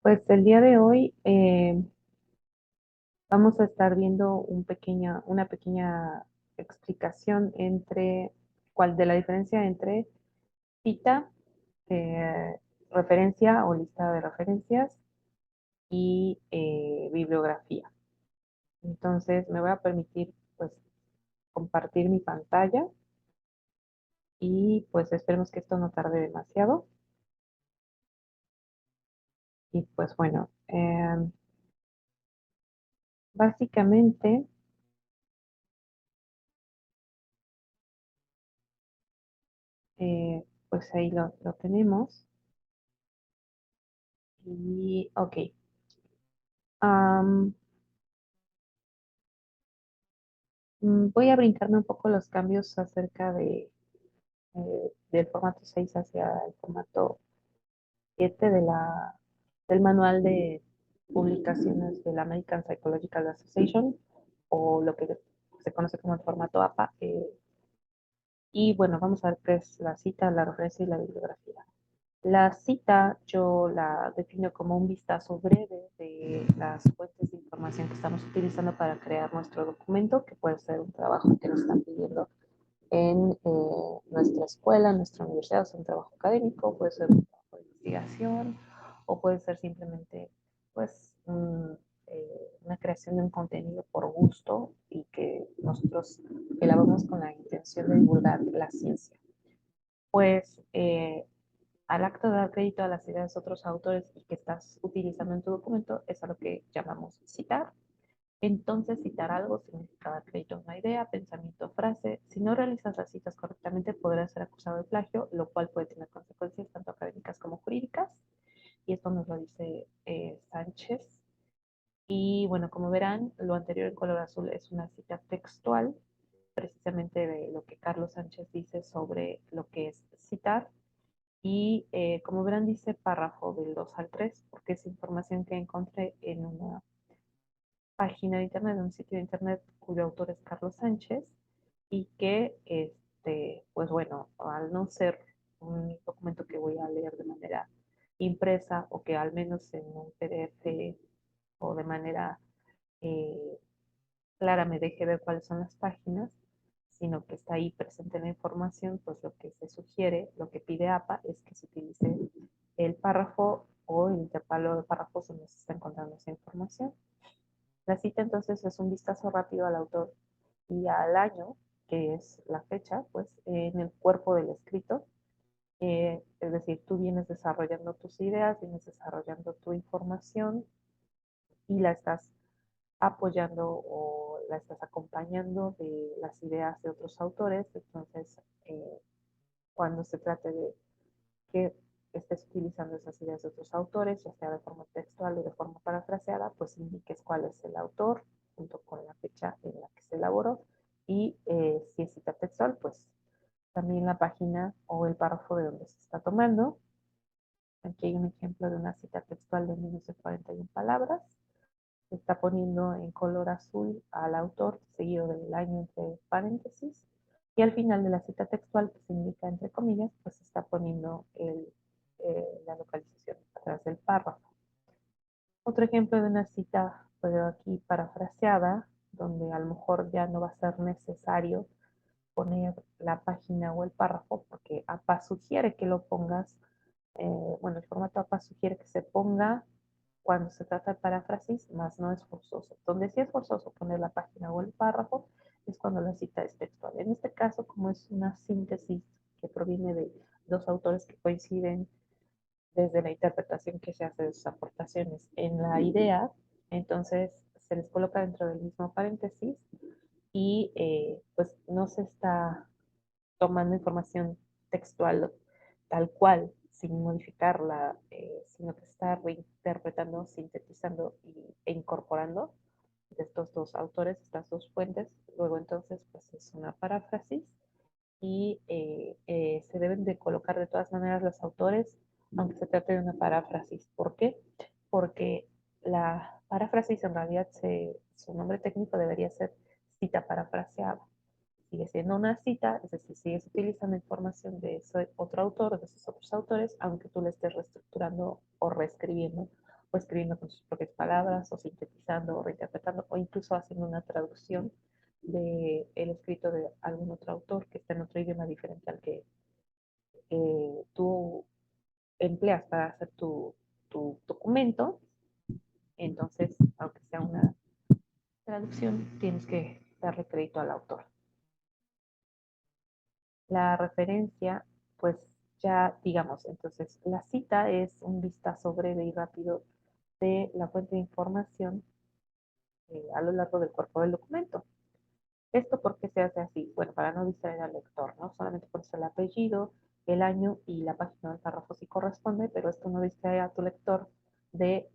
Pues el día de hoy vamos a estar viendo una pequeña explicación entre cuál de la diferencia entre cita, referencia o lista de referencias y bibliografía. Entonces me voy a permitir pues compartir mi pantalla y pues esperemos que esto no tarde demasiado. Y pues bueno, básicamente pues ahí lo tenemos. Y ok. Am, Voy a brincarme un poco los cambios acerca del formato 6 hacia el formato 7 del manual de publicaciones de la American Psychological Association, o lo que se conoce como el formato APA. Y bueno, vamos a ver qué es la cita, la referencia y la bibliografía. La cita yo la defino como un vistazo breve de las fuentes de información que estamos utilizando para crear nuestro documento, que puede ser un trabajo que nos están pidiendo en nuestra escuela, en nuestra universidad, o sea, un trabajo académico, puede ser un trabajo de investigación, o puede ser simplemente, pues, una creación de un contenido por gusto y que nosotros elaboramos con la intención de divulgar la ciencia. Pues, al acto de dar crédito a las ideas de otros autores y que estás utilizando en tu documento es a lo que llamamos citar. Entonces, citar algo significa dar crédito a una idea, pensamiento o frase. Si no realizas las citas correctamente, podrás ser acusado de plagio, lo cual puede tener consecuencias tanto académicas como jurídicas. Y esto nos lo dice Sánchez. Y bueno, como verán, lo anterior en color azul es una cita textual, precisamente de lo que Carlos Sánchez dice sobre lo que es citar. Y como verán, dice párrafo del 2 al 3, porque es información que encontré en una página de internet, de un sitio de internet cuyo autor es Carlos Sánchez, y que, pues bueno, al no ser un documento que voy a leer de manera impresa o que al menos en un PDF o de manera eh, clara me deje ver cuáles son las páginas, sino que está ahí presente la información, pues lo que se sugiere, lo que pide APA es que se utilice el párrafo o el intervalo de párrafos donde se está encontrando esa información. La cita entonces es un vistazo rápido al autor y al año, que es la fecha, pues en el cuerpo del escrito. Es decir, tú vienes desarrollando tus ideas, vienes desarrollando tu información y la estás apoyando o la estás acompañando de las ideas de otros autores. Entonces, cuando se trate de que estés utilizando esas ideas de otros autores, ya sea de forma textual o de forma parafraseada, pues indiques cuál es el autor junto con la fecha en la que se elaboró. Y si es cita textual, pues también la página o el párrafo de donde se está tomando. Aquí hay un ejemplo de una cita textual de menos de 41 palabras. Se está poniendo en color azul al autor, seguido del año entre paréntesis. Y al final de la cita textual, que se indica entre comillas, pues se está poniendo la localización atrás del párrafo. Otro ejemplo de una cita, pues aquí parafraseada, donde a lo mejor ya no va a ser necesario poner la página o el párrafo, porque APA sugiere que lo pongas, bueno, el formato APA sugiere que se ponga cuando se trata de paráfrasis, más no es forzoso. Donde sí es forzoso poner la página o el párrafo es cuando la cita es textual. En este caso, como es una síntesis que proviene de dos autores que coinciden desde la interpretación que se hace de sus aportaciones en la idea, entonces se les coloca dentro del mismo paréntesis y pues no se está tomando información textual tal cual, sin modificarla, sino que se está reinterpretando, sintetizando e incorporando de estos dos autores, estas dos fuentes. Luego entonces pues es una paráfrasis y se deben de colocar de todas maneras los autores, aunque se trate de una paráfrasis. ¿Por qué? Porque la paráfrasis en realidad su nombre técnico debería ser cita parafraseada. Sigue siendo una cita, es decir, sigues utilizando información de ese otro autor o de esos otros autores, aunque tú le estés reestructurando o reescribiendo o escribiendo con sus propias palabras, o sintetizando, o reinterpretando, o incluso haciendo una traducción del escrito de algún otro autor que está en otro idioma diferente al que tú empleas para hacer tu documento. Entonces, aunque sea una traducción, tienes que darle crédito al autor. La referencia, pues ya digamos, entonces la cita es un vistazo breve y rápido de la fuente de información a lo largo del cuerpo del documento. ¿Esto por qué se hace así? Bueno, para no distraer al lector, ¿no? Solamente pones el apellido, el año y la página del párrafo si corresponde, pero esto no distrae a tu lector de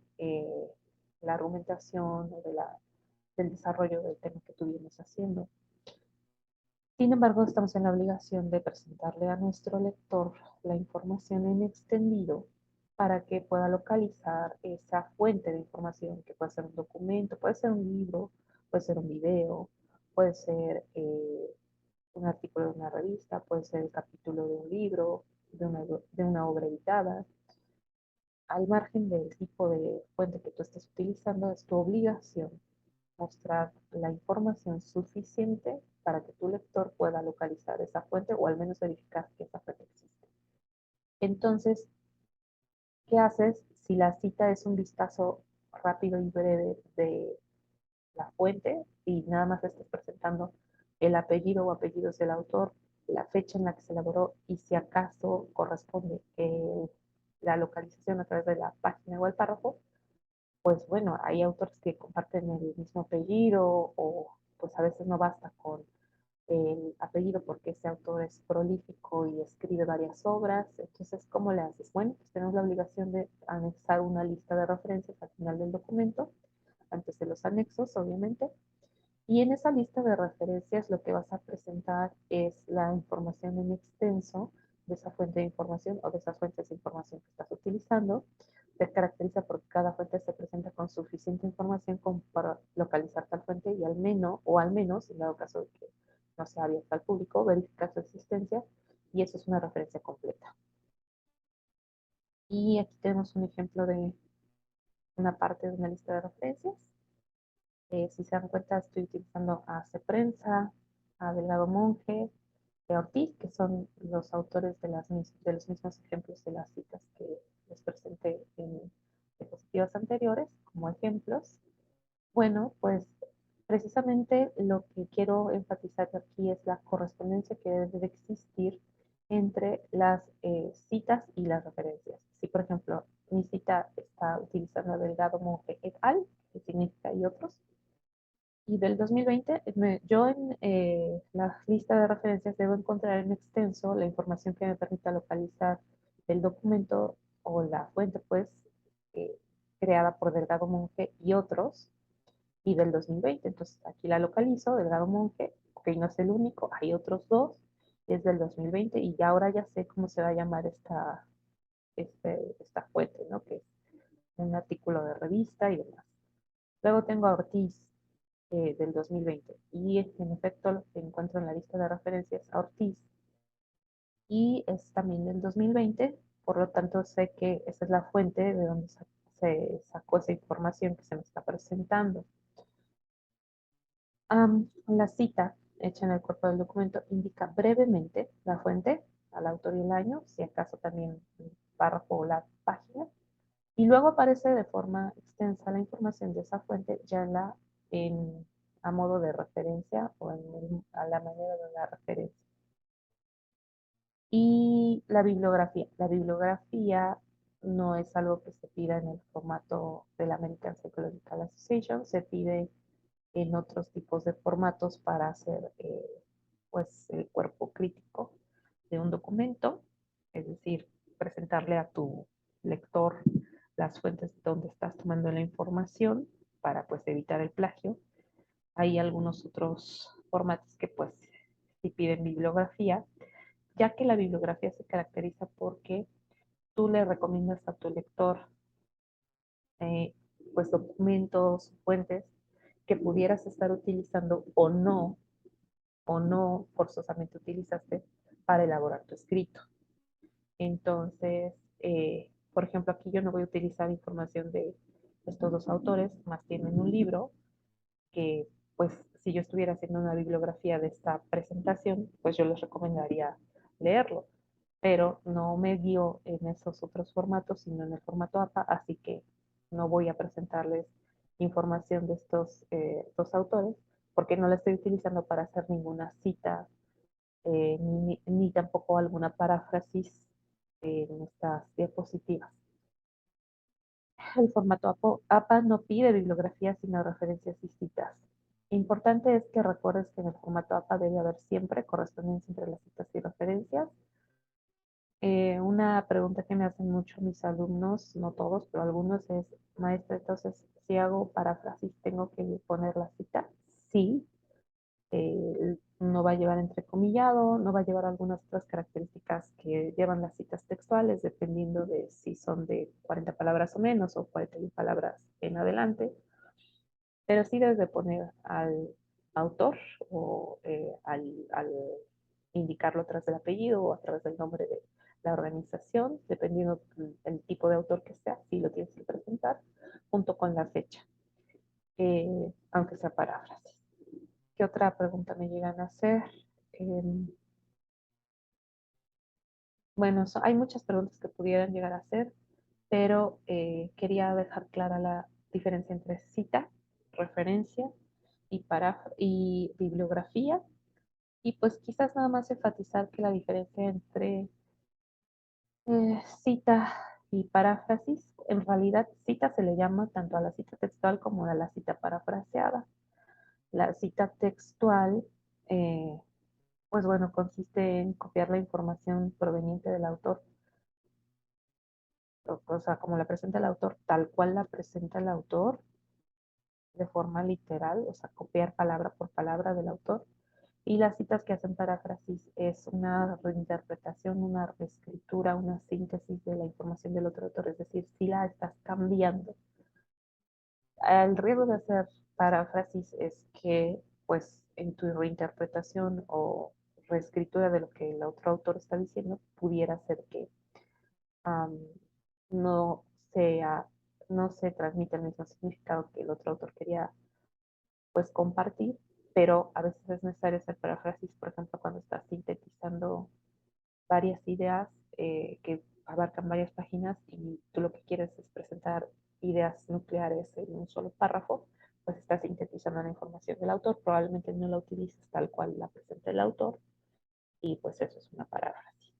la argumentación o del desarrollo del tema que tú vienes haciendo. Sin embargo, estamos en la obligación de presentarle a nuestro lector la información en extendido para que pueda localizar esa fuente de información, que puede ser un documento, puede ser un libro, puede ser un video, puede ser un artículo de una revista, puede ser el capítulo de un libro, de una obra editada. Al margen del tipo de fuente que tú estés utilizando, es tu obligación mostrar la información suficiente para que tu lector pueda localizar esa fuente o al menos verificar que esa fuente existe. Entonces, ¿qué haces si la cita es un vistazo rápido y breve de la fuente y nada más estás presentando el apellido o apellidos del autor, la fecha en la que se elaboró y si acaso corresponde la localización a través de la página o el párrafo? Pues bueno, hay autores que comparten el mismo apellido o pues a veces no basta con el apellido porque ese autor es prolífico y escribe varias obras. Entonces, ¿cómo le haces? Bueno, pues tenemos la obligación de anexar una lista de referencias al final del documento, antes de los anexos, obviamente. Y en esa lista de referencias lo que vas a presentar es la información en extenso de esa fuente de información o de esas fuentes de información que estás utilizando. Se caracteriza porque cada fuente se presenta con suficiente información como para localizar tal fuente y al menos, en dado caso de que no sea abierta al público, verificar su existencia y eso es una referencia completa. Y aquí tenemos un ejemplo de una parte de una lista de referencias. Si se dan cuenta, estoy utilizando a C. Prensa, a Delgado Monge, a Ortiz, que son los autores de los mismos ejemplos de las citas que les presenté en diapositivas anteriores como ejemplos. Bueno, pues precisamente lo que quiero enfatizar aquí es la correspondencia que debe de existir entre las citas y las referencias. Si, por ejemplo, mi cita está utilizando a Delgado Monge et al., que significa y otros, y del 2020, yo en la lista de referencias debo encontrar en extenso la información que me permita localizar el documento o la fuente, pues, eh, creada por Delgado Monge y otros, y del 2020. Entonces, aquí la localizo, Delgado Monge, ok, no es el único, hay otros dos, es del 2020, y ya ahora ya sé cómo se va a llamar esta fuente, ¿no? Que es un artículo de revista y demás. Luego tengo a Ortiz, del 2020. Y en efecto lo que encuentro en la lista de referencias a Ortiz y es también del 2020, por lo tanto sé que esa es la fuente de donde se sacó esa información que se me está presentando. La cita hecha en el cuerpo del documento indica brevemente la fuente, al autor y el año, si acaso también el párrafo o la página, y luego aparece de forma extensa la información de esa fuente ya a modo de referencia o a la manera de una referencia. Y la bibliografía. La bibliografía no es algo que se pida en el formato de la American Psychological Association, se pide en otros tipos de formatos para hacer pues el cuerpo crítico de un documento, es decir, presentarle a tu lector las fuentes donde estás tomando la información para pues evitar el plagio. Hay algunos otros formatos que pues sí piden bibliografía, ya que la bibliografía se caracteriza porque tú le recomiendas a tu lector eh, pues documentos, fuentes que pudieras estar utilizando o no forzosamente utilizaste para elaborar tu escrito. Entonces, por ejemplo, aquí yo no voy a utilizar información de estos dos autores, más tienen un libro que, pues, si yo estuviera haciendo una bibliografía de esta presentación, pues yo les recomendaría leerlo, pero no me guío en esos otros formatos, sino en el formato APA, así que no voy a presentarles información de estos dos autores, porque no la estoy utilizando para hacer ninguna cita, ni tampoco alguna paráfrasis en estas diapositivas. El formato APA no pide bibliografía, sino referencias y citas. Importante es que recuerdes que en el formato APA debe haber siempre correspondencia entre las citas y referencias. Una pregunta que me hacen mucho mis alumnos, no todos, pero algunos es, maestra, entonces, si hago paráfrasis, ¿tengo que poner la cita? Sí, no va a llevar entrecomillado, no va a llevar algunas otras características que llevan las citas textuales, dependiendo de si son de 40 palabras o menos o 41 palabras en adelante, pero sí debes de poner al autor o al indicarlo a través del apellido o a través del nombre de la organización, dependiendo del tipo de autor que sea, si lo tienes que presentar, junto con la fecha, aunque sea paráfrasis. ¿Qué otra pregunta me llegan a hacer? Eh, bueno, hay muchas preguntas que pudieran llegar a hacer, pero quería dejar clara la diferencia entre cita, referencia y bibliografía. Y pues quizás nada más enfatizar que la diferencia entre cita y paráfrasis, en realidad cita se le llama tanto a la cita textual como a la cita parafraseada. La cita textual, eh, pues bueno, consiste en copiar la información proveniente del autor, o sea, como la presenta el autor, tal cual la presenta el autor, de forma literal, o sea, copiar palabra por palabra del autor. Y las citas que hacen paráfrasis es una reinterpretación, una reescritura, una síntesis de la información del otro autor, es decir, si la estás cambiando. El riesgo de hacer paráfrasis es que, pues, en tu reinterpretación o reescritura de lo que el otro autor está diciendo, pudiera ser que um, no sea, no se transmite el mismo significado que el otro autor quería, pues, compartir, pero a veces es necesario hacer paráfrasis, por ejemplo, cuando estás sintetizando varias ideas que abarcan varias páginas y tú lo que quieres es presentar ideas nucleares en un solo párrafo, pues estás sintetizando la información del autor, probablemente no la utilices tal cual la presenta el autor y pues eso es una paráfrasis.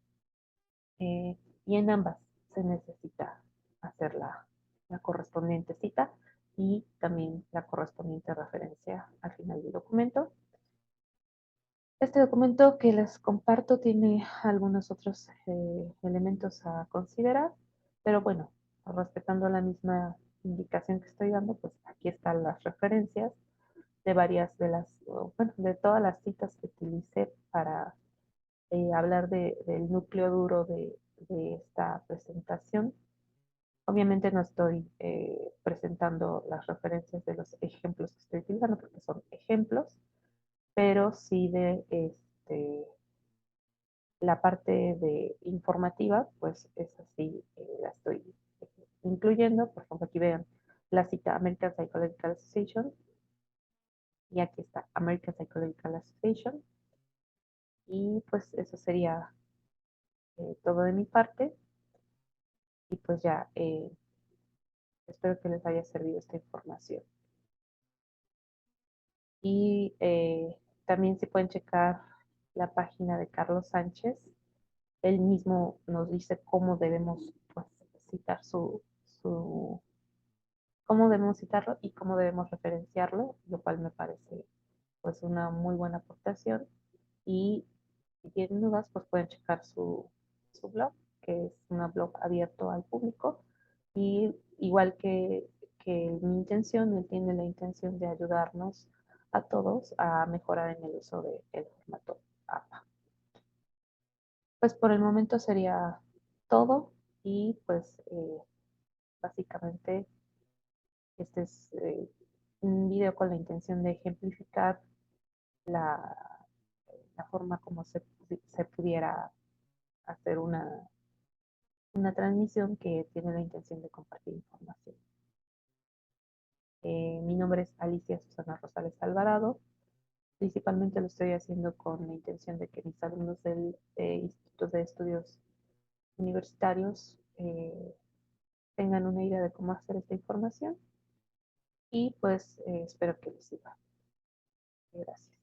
Y en ambas se necesita hacer la correspondiente cita y también la correspondiente referencia al final del documento. Este documento que les comparto tiene algunos otros elementos a considerar, pero bueno, respetando la misma indicación que estoy dando, pues aquí están las referencias de varias de las, bueno, de todas las citas que utilicé para hablar del núcleo duro de esta presentación. Obviamente no estoy presentando las referencias de los ejemplos que estoy utilizando porque son ejemplos, pero sí de la parte de informativa, pues es así, la estoy incluyendo. Por ejemplo, aquí vean la cita American Psychological Association y aquí está American Psychological Association. Y pues eso sería todo de mi parte. Y pues ya, espero que les haya servido esta información. Y también se pueden checar la página de Carlos Sánchez. Él mismo nos dice cómo debemos, pues, citar cómo debemos citarlo y cómo debemos referenciarlo, lo cual me parece pues una muy buena aportación. Y si tienen dudas, pues pueden checar su blog, que es un blog abierto al público. Y igual que mi intención, él tiene la intención de ayudarnos a todos a mejorar en el uso del formato APA. Pues por el momento sería todo y pues básicamente este es un video con la intención de ejemplificar la, la forma como se pudiera hacer una transmisión que tiene la intención de compartir información. Mi nombre es Alicia Susana Rosales Alvarado. Principalmente lo estoy haciendo con la intención de que mis alumnos del Instituto de Estudios Universitarios tengan una idea de cómo hacer esta información y pues espero que les sirva. Gracias.